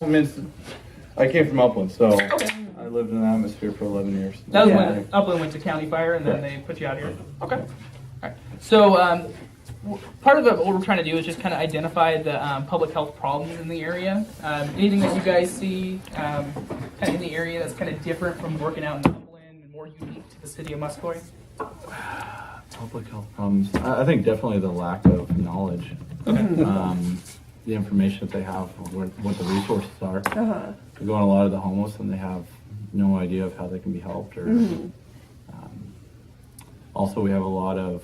I mean, I came from Upland, so Okay. I lived in the atmosphere for 11 years. That was when Upland went to county fire, and then they put you out here. Okay. All right. So part of what we're trying to do is just kind of identify the public health problems in the area. Anything that you guys see kind of in the area that's kind of different from working out in Upland and more unique to the city of Muscoy? Public health problems. I think definitely the lack of knowledge. Okay. The information that they have, what the resources are. We go on a lot of the homeless, and they have no idea of how they can be helped. Or also, we have a lot of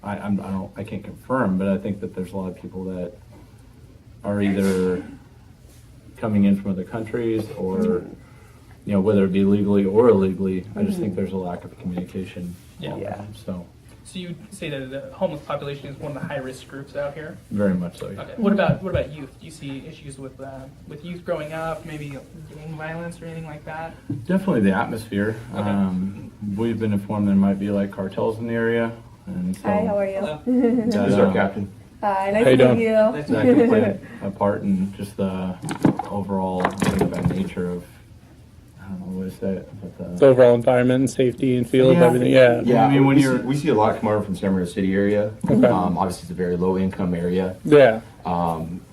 I can't confirm, but I think that there's a lot of people that are either coming in from other countries or whether it be legally or illegally. I just think there's a lack of communication. Yeah. So you say that the homeless population is one of the high-risk groups out here? very much so. Yeah. Okay. What about youth? Do you see issues with youth growing up, maybe gang violence or anything like that? Definitely the atmosphere. Okay. We've been informed there might be like cartels in the area, and so Hi, how are you? that, This is our captain. Hi, How nice you to doing? meet you. Nice to that can play a part in just the overall bad nature of, I don't know what to say, but The overall environment and safety and feel of Yeah. everything. Yeah. Yeah, I mean, when we see a lot come over from San Bernardino City area. Okay. Obviously, it's a very low income area. yeah,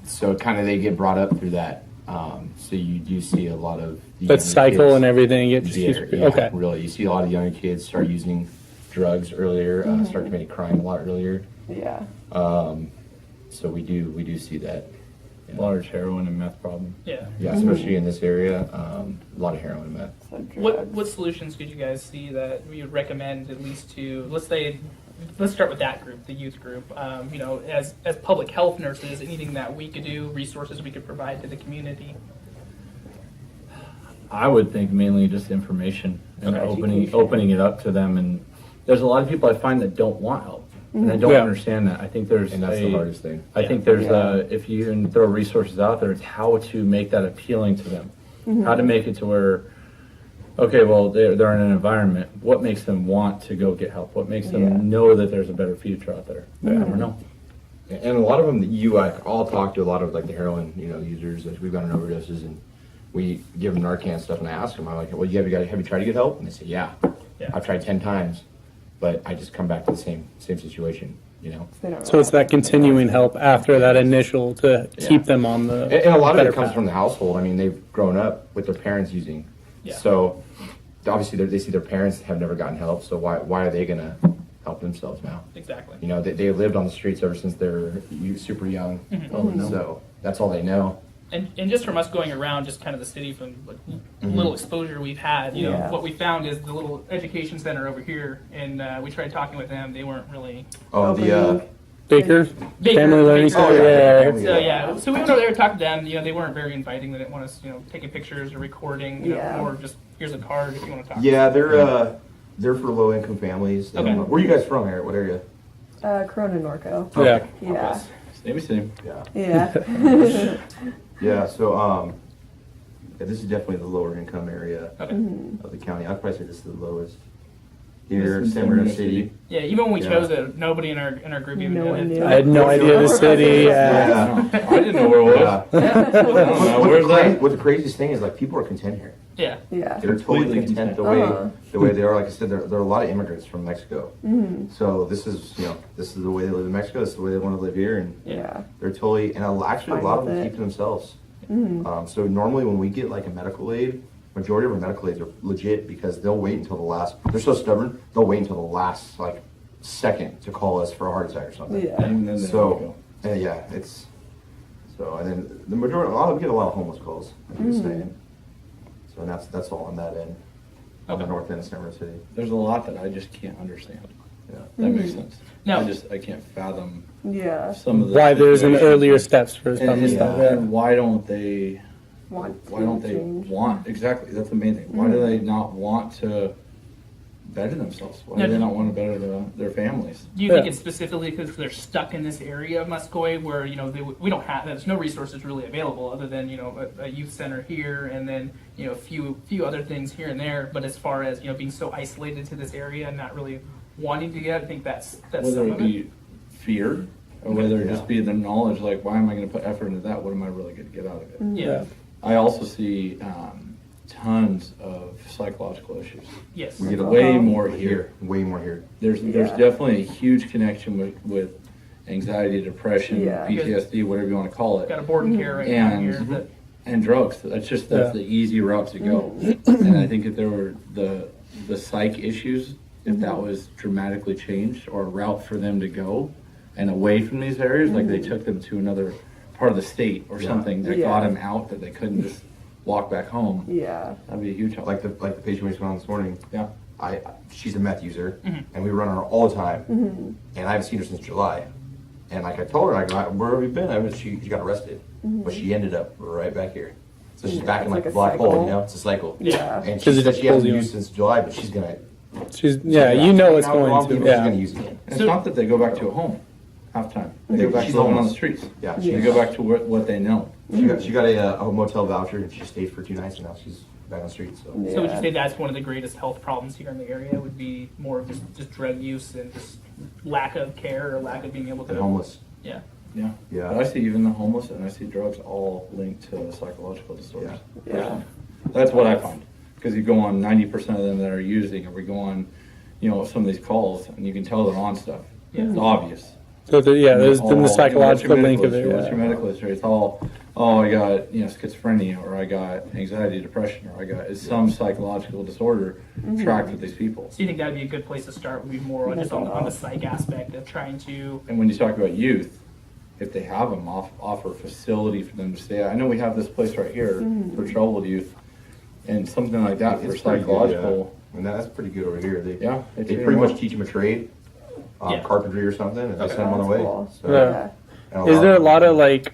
So kind of they get brought up through that. So you do see a lot of the that younger cycle kids and everything. It just keeps, there. Yeah, okay. really. You see a lot of younger kids start using drugs earlier, start committing crime a lot earlier. Yeah. So we do see that. Yeah. Large heroin and meth problem. Yeah. Yeah, especially in this area, a lot of heroin and meth. So What solutions could you guys see that we would recommend at least to, let's start with that group, the youth group. As public health nurses, anything that we could do, resources we could provide to the community. I would think mainly just information and Okay. opening it up to them. And there's a lot of people I find that don't want help, and I don't Yeah. understand that. I think there's And that's the hardest thing. I think there's Yeah. if you can throw resources out there, it's how to make that appealing to them, how to make it to where, okay, well they're in an environment. What makes them want to go get help? What makes them Yeah. know that there's a better future out there? I don't know. And a lot of them that all talk to a lot of like the heroin, users. Like, we've gotten overdoses, and we give them Narcan stuff, and I ask them, I'm like, well, have you tried to get help? And they say, yeah. I've tried 10 times, but I just come back to the same situation, They don't So it's that continuing help after that initial to Yeah. keep them on the And a lot of better it comes path. from the household. I mean, they've grown up with their parents using. Yeah. So obviously they see their parents have never gotten help. So why are they going to help themselves now? Exactly. They lived on the streets ever since they're super young. So that's all they know. And just from us going around, just kind of the city, from like little exposure we've had, Yeah. what we found is the little education center over here, and we tried talking with them. They weren't really Oh, Opening. Baker, Baker, family learning Baker. center. Oh, yeah. Yeah. So yeah, so we went over there and talked to them. They weren't very inviting. They didn't want us, taking pictures or recording, Yeah. or just here's a card if you want to talk. Yeah, they're for low income families. Okay. Where are you guys from here? What area? Corona Norco. Yeah. Yeah. Same. Yeah. Yeah. Yeah. So this is definitely the lower income area Okay. of the county. I'd probably say this is the lowest here in San Bernardino City. Yeah, even when we Yeah. chose it, nobody in our group even No knew one it. knew. I had no idea the city. Yeah. I didn't know where it was. Yeah. Where's that? What the craziest thing is, like, people are content here. Yeah. Yeah. They're totally Completely content content. the way they are. Like I said, there are a lot of immigrants from Mexico. So this is the way they live in Mexico. This is the way they want to live here, and Yeah. they're totally actually a Fine lot of with them it. keep to themselves. So normally when we get like a medical aid, majority of our medical aids are legit because they'll wait until the last. They're so stubborn. They'll wait until the last like second to call us for a heart attack or something. Yeah. And then So yeah, it's so, and then the majority, we get a lot of homeless calls, like you were saying. So and that's all on that end, on the Okay. north end of San Bernardino City. there's a lot that I just can't understand. Yeah. That makes sense. Now- I can't fathom Yeah. some of the Why there's an situations. earlier steps for some and, stuff. and why don't they Want change. want exactly, that's the main thing, why do they not want to better themselves? Why do they not want to better their families? Do you think Yeah. it's specifically because they're stuck in this area of Muscoy where, we don't have, there's no resources really available other than, a youth center here and then, a few other things here and there. But as far as, being so isolated to this area and not really wanting to get, I think that's some Whether of it it. be fear, or whether it Yeah. just be the knowledge, like, why am I going to put effort into that? What am I really going to get out of it? Yeah. I also see tons of psychological issues. Yes. We get Way more here. Way more here. There's Yeah. definitely a huge connection with anxiety, depression, Yeah. PTSD, whatever you want to call it. Got a board and care right now And here. That, and drugs. That's the easy route to go. And I think if there were the psych issues, if that was dramatically changed, or a route for them to go and away from these areas, like they took them to another part of the state or Yeah. something that Yeah. got them out, that they couldn't just walk back home, Yeah. that'd be a huge help. Like the patient we just went on this morning. Yeah. She's a meth user, and we run her all the time. And I haven't seen her since July. And like I told her, where have you been? I mean, she got arrested, but she ended up right back here. So she's Yeah, back in it's like like a a black hole, cycle. you know? It's a cycle. Yeah. And she 'Cause it said just she hasn't pulls you used since July, but she's gonna. Yeah, you know it's Now we're all going to. people, she's gonna Yeah. use it again. And it's not that they go back to a home half time. They go back She's to living on the homeless. streets. Yeah, They go back to what they know. She got a motel voucher, and she stayed for 2 nights, and now she's back on the street. So So would you Yeah. say that's one of the greatest health problems here in the area? Would be more of just drug use and just lack of care or lack of being able to. and homeless. Yeah. Yeah. Yeah. But I see even the homeless and I see drugs all linked to psychological disorders. Yeah. That's what I find. Because you go on 90% of them that are using, or we go on, some of these calls, and you can tell they're on stuff. Yeah. It's obvious. So there's been the What's psychological your link medical of it. history? What's your Yeah. medical history? It's all, oh, I got schizophrenia, or I got anxiety, depression, or I got some psychological disorder tracked with these people. So you think that'd be a good place to start? Would be more just on the psych aspect of trying to. And when you talk about youth, if they have them, offer a facility for them to stay at. I know we have this place right here for troubled youth, and something like that for It's pretty good, psychological. yeah. And that's pretty good over here. They They they treat pretty them much teach them a trade, Yeah. carpentry or something, and they send them on the That's way. cool. So, Yeah. and Is there a lot of like,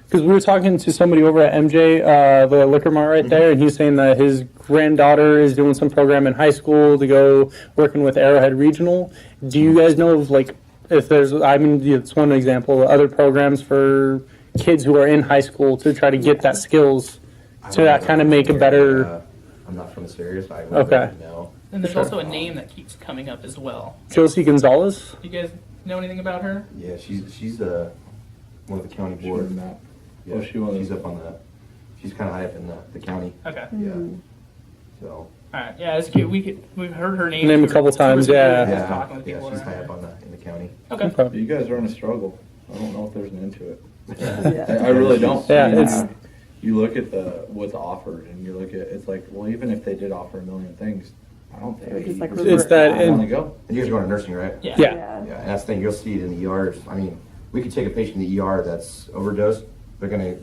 because we were talking to somebody over at MJ, the liquor mart right there, and he's saying that his granddaughter is doing some program in high school to go working with Arrowhead Regional. Do you guys know of like, if there's, I mean, it's one example, other programs for kids who are in high school to try to get that skills to that kind of make a better, I'm not from this area, so I wouldn't Okay. really know. And there's also a name that keeps coming up as well. Josie Gonzalez? You guys know anything about her? Yeah, she's one of the county She board. was that. Yeah, Oh, she was. she's up on she's kind of high up in the county. Okay. Yeah. So. All right. Yeah, it's cute. We've heard her name. Name a for couple 2 or times, 3 yeah. years, just talking with Yeah, people she's around high here. up in the county. Okay. But you guys are in a struggle. I don't know if there's an end to it. Yeah. I really don't. Yeah, I mean, it's- you look at what's offered, and you look at, it's like, well, even if they did offer a million things, I don't think They're just like 80% It's that- want to go. And you guys are going to nursing, right? Yeah. Yeah. Yeah, and that's the thing. You'll see it in the ERs. I mean, we could take a patient in the ER that's overdosed. We're gonna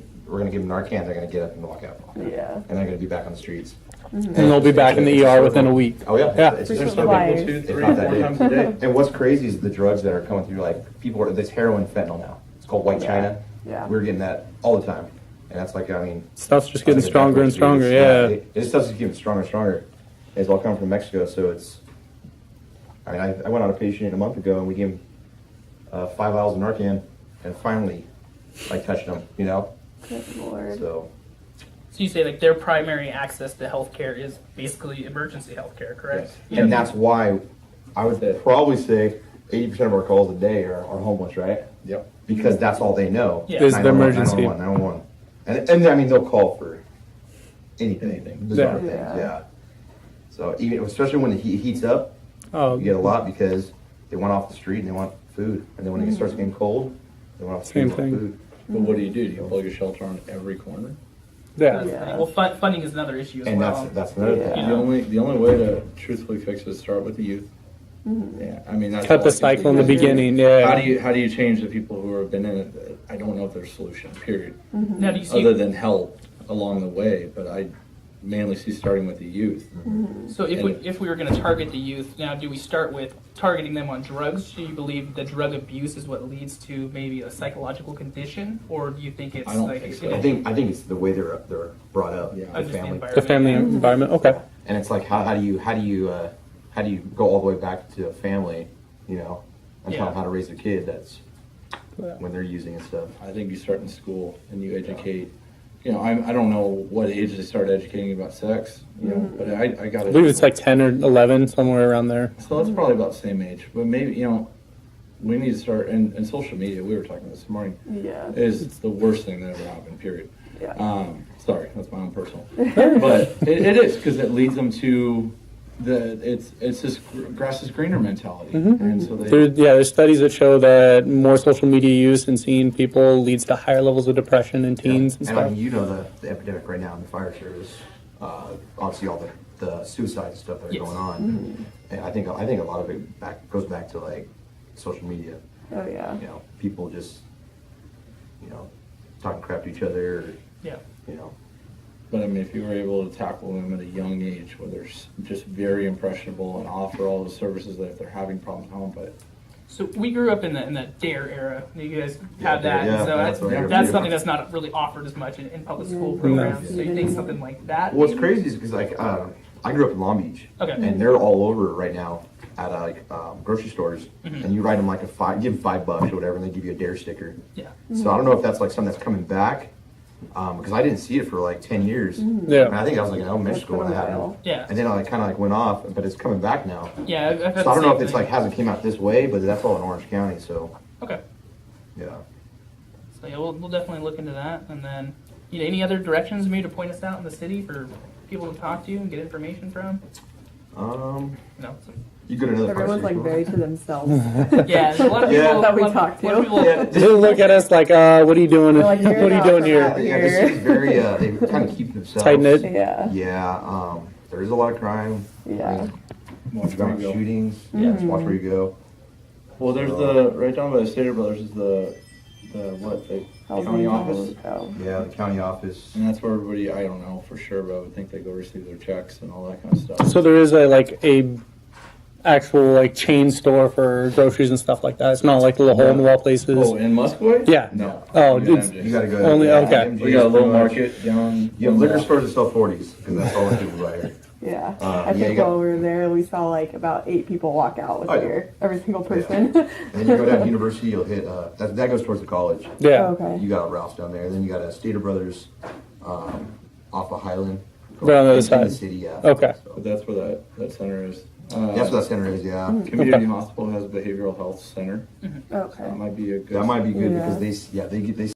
give them Narcan. They're gonna get up and walk out, Yeah. and they're gonna be back on the streets. And they'll be back in the ER within a week. Oh yeah, Yeah. It's There's just some Supplies. people 2, 3, It's not 4 that times a day. And what's crazy is the drugs that are coming through. Like people are this heroin, fentanyl now. It's called white Yeah. China. Yeah. We're getting that all the time, and that's like, I mean, Stuff's just getting that's like stronger and backwards stronger, use. yeah. It stuff's just getting stronger and stronger. It's all coming from Mexico, so it's. I mean, I went on a patient a month ago, and we gave him 5 vials of Narcan, and finally, like touched him, you know. Good Lord. So So you say like their primary access to healthcare is basically emergency healthcare, correct? yes. And that's why I would probably say 80% of our calls a day are homeless, right? Yep. Because that's all they know. Yeah. Is the 911, emergency. 911. And I mean, they'll call for anything. Bizarre Yeah. things, Yeah. yeah. So even, especially when the heat heats up, Oh, you get a lot because they want off the street and they want food. And then when it starts getting cold, they want off the street Same and want thing. food. But what do? You plug a shelter on every corner? yeah. Yeah. Well, funding is another issue as And well. that's another Yeah. thing. The only way to truthfully fix it is start with the youth. Yeah, I mean that's Cut all the I can cycle in the do. beginning, How yeah. do you change the people who have been in it? I don't know if there's a solution. Period. Now, do you see? Other than help along the way, but I mainly see starting with the youth. So if we were going to target the youth, now do we start with targeting them on drugs? Do you believe that drug abuse is what leads to maybe a psychological condition, or do you think it's I don't like think so. I think it's the way they're brought up, Yeah. the just the family. The family environment, okay. And it's like how do you go all the way back to a family, you know, and tell Yeah. them how to raise a kid that's when they're using and stuff. I think you start in school and you educate. You know, I don't know what age they start educating about sex. You know, but I got I believe it's like 10 or 11, somewhere around there. So that's probably about the same age. But maybe, we need to start, and social media, we were talking this morning, Yeah. it's the worst thing that ever happened, period. Yeah. Sorry, that's my own personal. But it is, because it leads them to it's this grass is greener mentality. And so There's studies that show that more social media use and seeing people leads to higher levels of depression in teens and And I stuff. mean, you know the epidemic right now in the fire service, obviously all the suicide stuff that are Yes. going on. And I think a lot of it goes back to like social media. Oh yeah. You know, people just, you know, talking crap to each other, or, Yeah. you know. But I mean, if you were able to tackle them at a young age, where they're just very impressionable and offer all the services that if they're having problems at home, but So we grew up in the DARE era. You guys have Yeah, that, yeah, so that's what I hear. that's something that's not really offered as much in public school programs. So you think something like that? What's maybe? crazy is because like I grew up in Long Beach, Okay. and they're all over right now at grocery stores, and you write them like give them $5 or whatever, and they give you a DARE sticker. Yeah. So I don't know if that's like something that's coming back, because I didn't see it for like 10 years. Yeah. And I think I was like in elementary school when that That's been a happened. while. Yeah. And then I kind of like went off, but it's coming back now. Yeah. I've had So I don't know if the it's same like hasn't came out this way, but that's all in Orange County. So thing. Okay. yeah. So yeah, we'll definitely look into that. And then, any other directions maybe to point us out in the city for people to talk to and get information from? No. You go to another Everyone's like very to themselves. Yeah, there's a lot of Yeah. people That we a lot- talk a lot of to. people- Yeah. They look at us like, what are you doing? They're like, What "You're are you not doing from here? out Yeah, this is very. They kind of keep themselves Tight knit. Yeah. Yeah. There is a lot of crime. Yeah. watch where Gun you go. shootings. Yeah. Just watch where you go. Well, there's the right down by the Stater Brothers is the county office, Oh. Yeah. The county office. and that's where everybody. I don't know for sure, but I would think they go receive their checks and all that kind of stuff. So there is a actual chain store for groceries and stuff like that. It's not like little hole in the wall places. Oh, in Musqueam? Yeah. No. Oh, We got it's- MJ's. You got to go. Only- okay. MJ's We got a little pretty much. market down. You have liquor stores that sell 40s because that's all the people buy here. Yeah. I yeah, think you got- while we were there, we saw like about 8 people walk out with Oh, yeah. beer. Every single person. And then you go down to University, you'll hit that goes towards the college. Yeah. Okay. You got Ralph's down there. Then you got a Stater Brothers off of Highland. Right on the other In side. the city, yeah. Okay. So, But that's where that center is. that's what that center is, yeah. Community Hospital has a behavioral health center. Okay. That might be a good. That might be good Yeah. because they